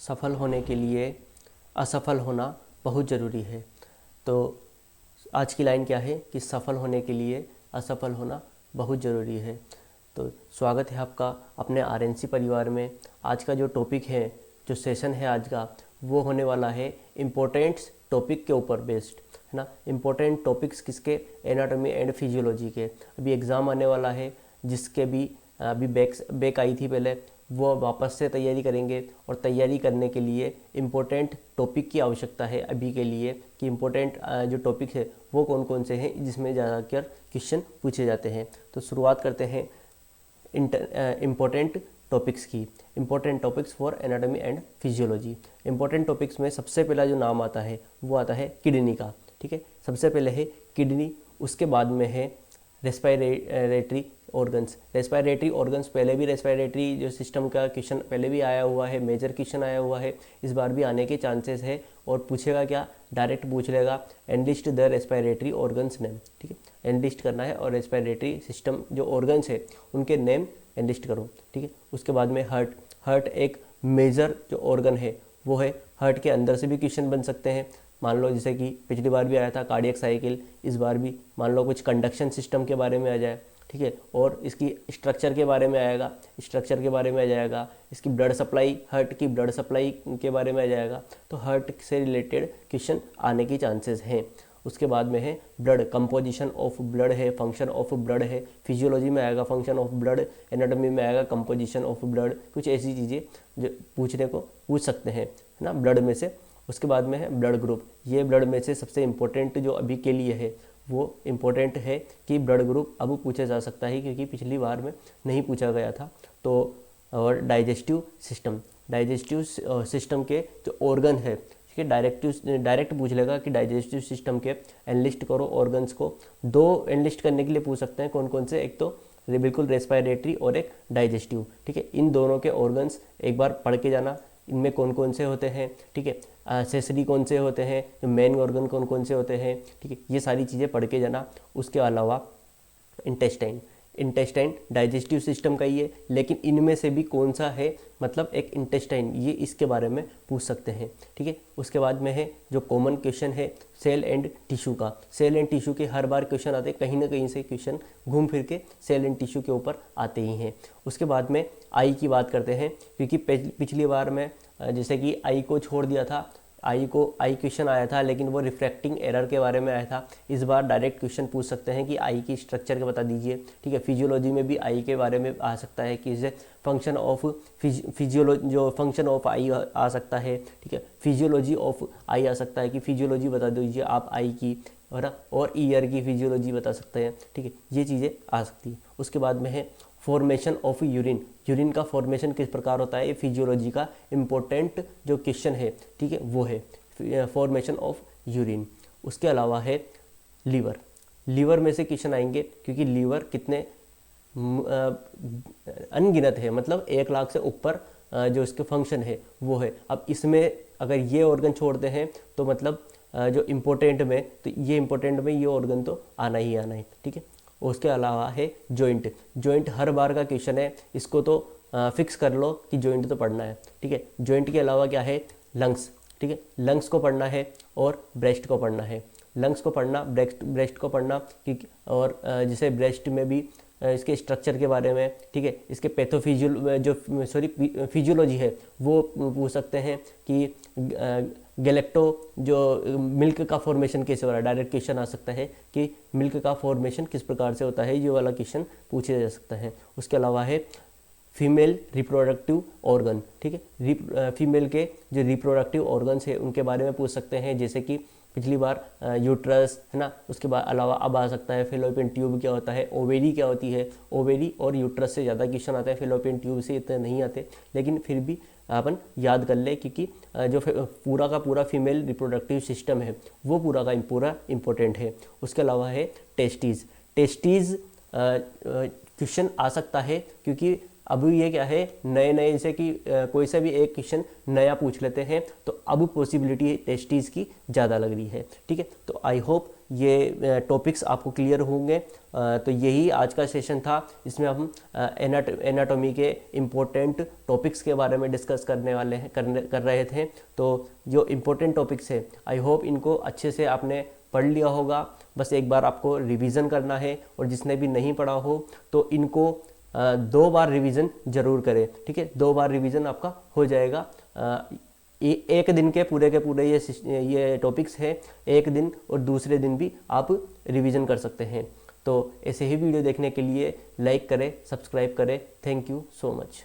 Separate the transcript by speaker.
Speaker 1: सफल होने के लिए असफल होना बहुत ज़रूरी है। तो आज की लाइन क्या है कि सफल होने के लिए असफल होना बहुत ज़रूरी है। तो स्वागत है आपका अपने आरएनसी परिवार में। आज का जो टॉपिक है, जो सेशन है आज का, वो होने वाला है इम्पोर्टेंट टॉपिक के ऊपर बेस्ड, है ना। इम्पोर्टेंट टॉपिक्स किसके? एनाटॉमी एंड फिजियोलॉजी के। अभी एग्ज़ाम आने वाला है, जिसके भी अभी बैक आई थी पहले, वो वापस से तैयारी करेंगे। और तैयारी करने के लिए इम्पोर्टेंट टॉपिक की आवश्यकता है अभी के लिए, कि इम्पोर्टेंट जो टॉपिक है वो कौन कौन से हैं जिसमें ज़्यादातर क्वेश्चन पूछे जाते हैं। तो शुरुआत करते हैं इम्पोर्टेंट टॉपिक्स की। Important topics for anatomy and physiology. Important topics में सबसे पहला जो नाम आता है वो आता है किडनी का। ठीक है, सबसे पहले है किडनी, उसके बाद में है रेस्पिरेटरी ऑर्गन्स। रेस्पिरेटरी ऑर्गन्स पहले भी, रेस्पिरेटरी जो सिस्टम का क्वेश्चन पहले भी आया हुआ है, मेजर क्वेश्चन आया हुआ है, इस बार भी आने के चांसेस है। और पूछेगा क्या? डायरेक्ट पूछ लेगा, analyst the respiratory organs name. ठीक है, एनलिस्ट करना है और रेस्पिरेटरी सिस्टम जो ऑर्गन्स है उनके नेम एनलिस्ट करो। ठीक है, उसके बाद में हार्ट एक मेजर जो ऑर्गन है वो है। हार्ट के अंदर से भी क्वेश्चन बन सकते हैं। मान लो जैसे कि पिछली बार भी आया था कार्डियक साइकिल, इस बार भी मान लो कुछ कंडक्शन सिस्टम के बारे में आ जाए। ठीक है, और इसकी स्ट्रक्चर के बारे में आएगा, स्ट्रक्चर के बारे में आ जाएगा। इसकी ब्लड सप्लाई, हार्ट की ब्लड सप्लाई के बारे में आ जाएगा। तो हार्ट से रिलेटेड क्वेश्चन आने की चांसेस हैं। उसके बाद में है ब्लड, कंपोजिशन ऑफ ब्लड है, फंक्शन ऑफ ब्लड है। फिजियोलॉजी में आएगा फंक्शन ऑफ ब्लड, एनाटॉमी में आएगा कंपोजिशन ऑफ ब्लड। कुछ ऐसी चीज़ें जो पूछ सकते हैं, है ना, ब्लड में से। उसके बाद में है ब्लड ग्रुप। ये ब्लड में से सबसे इम्पोर्टेंट जो अभी के लिए है वो इम्पोर्टेंट है कि ब्लड ग्रुप अब पूछा जा सकता है, क्योंकि पिछली बार में नहीं पूछा गया था। तो और डाइजेस्टिव सिस्टम के जो ऑर्गन है, ठीक है, डायरेक्ट पूछ लेगा कि डाइजेस्टिव सिस्टम के एनलिस्ट करो ऑर्गन्स को। दो एनलिस्ट करने के लिए पूछ सकते हैं, कौन कौन से? एक तो बिल्कुल रेस्पिरेटरी और एक डाइजेस्टिव। ठीक है, इन दोनों के ऑर्गन्स एक बार पढ़ के जाना, इनमें कौन कौन से होते हैं। ठीक है, एक्सेसरी कौन से होते हैं, जो मेन ऑर्गन कौन कौन से होते हैं। ठीक है, ये सारी चीज़ें पढ़ के जाना। उसके अलावा इंटेस्टाइन डाइजेस्टिव सिस्टम का ही है, लेकिन इनमें से भी कौन सा है, मतलब एक इंटेस्टाइन, ये इसके बारे में पूछ सकते हैं। ठीक है, उसके बाद में है जो कॉमन क्वेश्चन है सेल एंड टिश्यू का। सेल एंड टिश्यू के हर बार क्वेश्चन आते हैं, कहीं ना कहीं से क्वेश्चन घूम फिर के सेल एंड टिश्यू के ऊपर आते ही हैं। उसके बाद में आई की बात करते हैं, क्योंकि पिछली बार में जैसे कि आई को छोड़ दिया था, आई क्वेश्चन आया था, लेकिन वो रिफ्रैक्टिंग एरर के बारे में आया था। इस बार डायरेक्ट क्वेश्चन पूछ सकते हैं कि आई की स्ट्रक्चर के बता दीजिए। ठीक है, फिजियोलॉजी में भी आई के बारे में आ सकता है कि इसे फंक्शन ऑफ फिजियोलॉजी, जो फंक्शन ऑफ आई आ सकता है। ठीक है, फिजियोलॉजी ऑफ आई आ सकता है कि फिजियोलॉजी बता दीजिए आप आई की, है ना, और ईयर की फिजियोलॉजी बता सकते हैं। ठीक है, ये चीज़ें आ सकती है। उसके बाद में है फॉर्मेशन ऑफ यूरिन का फॉर्मेशन किस प्रकार होता है, ये फिजियोलॉजी का इम्पोर्टेंट जो क्वेश्चन है, ठीक है, वो है फॉर्मेशन ऑफ यूरिन। उसके अलावा है लीवर में से क्वेश्चन आएंगे, क्योंकि लीवर कितने अनगिनत है, मतलब 1 लाख से ऊपर जो इसके फंक्शन है वो है। अब इसमें अगर ये ऑर्गन छोड़ते हैं तो मतलब जो इम्पोर्टेंट में, तो ये इम्पोर्टेंट में ये ऑर्गन तो आना ही आना है। ठीक है, उसके अलावा है जॉइंट हर बार का क्वेश्चन है, इसको तो फिक्स कर लो कि जॉइंट तो पढ़ना है। ठीक है, जॉइंट के अलावा क्या है? लंग्स। ठीक है, लंग्स को पढ़ना है और ब्रेस्ट को पढ़ना है। लंग्स को पढ़ना, ब्रेस्ट को पढ़ना, क्योंकि और जैसे ब्रेस्ट में भी इसके स्ट्रक्चर के बारे में, ठीक है, इसके फिजियोलॉजी है वो पूछ सकते हैं कि गैलेक्टो जो मिल्क का फॉर्मेशन कैसे हो रहा है, डायरेक्ट क्वेश्चन आ सकता है कि मिल्क का फॉर्मेशन किस प्रकार से होता है, ये वाला क्वेश्चन पूछा जा सकता है। उसके अलावा है फीमेल रिप्रोडक्टिव ऑर्गन। ठीक है, फीमेल के जो रिप्रोडक्टिव ऑर्गन्स है उनके बारे में पूछ सकते हैं, जैसे कि पिछली बार यूट्रस, है ना, उसके बाद अलावा अब आ सकता है फेलोपियन ट्यूब क्या होता है, ओवेरी क्या होती है। ओवेरी और यूट्रस से ज़्यादा क्वेश्चन आते हैं, फेलोपियन ट्यूब से इतने नहीं आते, लेकिन फिर भी अपन याद कर ले, क्योंकि जो पूरा का पूरा फीमेल रिप्रोडक्टिव सिस्टम है वो पूरा इम्पोर्टेंट है। उसके अलावा है टेस्टीज़ क्वेश्चन आ सकता है, क्योंकि अभी ये क्या है, नए जैसे कि कोई सा भी एक क्वेश्चन नया पूछ लेते हैं, तो अब पॉसिबिलिटी टेस्टीज़ की ज़्यादा लग रही है। ठीक है, तो आई होप ये टॉपिक्स आपको क्लियर होंगे। तो यही आज का सेशन था। इसमें हम एनाटॉमी के इम्पोर्टेंट टॉपिक्स के बारे में डिस्कस करने वाले हैं कर रहे थे। तो जो इम्पोर्टेंट टॉपिक्स है, आई होप इनको अच्छे से आपने पढ़ लिया होगा। बस एक बार आपको रिवीजन करना है, और जिसने भी नहीं पढ़ा हो तो इनको 2 बार रिवीजन जरूर करें, ठीक है। 2 बार रिवीजन आपका हो जाएगा। एक दिन के पूरे ये टॉपिक्स है, एक दिन और दूसरे दिन भी आप रिवीजन कर सकते हैं। तो ऐसे ही वीडियो देखने के लिए लाइक करें, सब्सक्राइब करें। Thank you so much.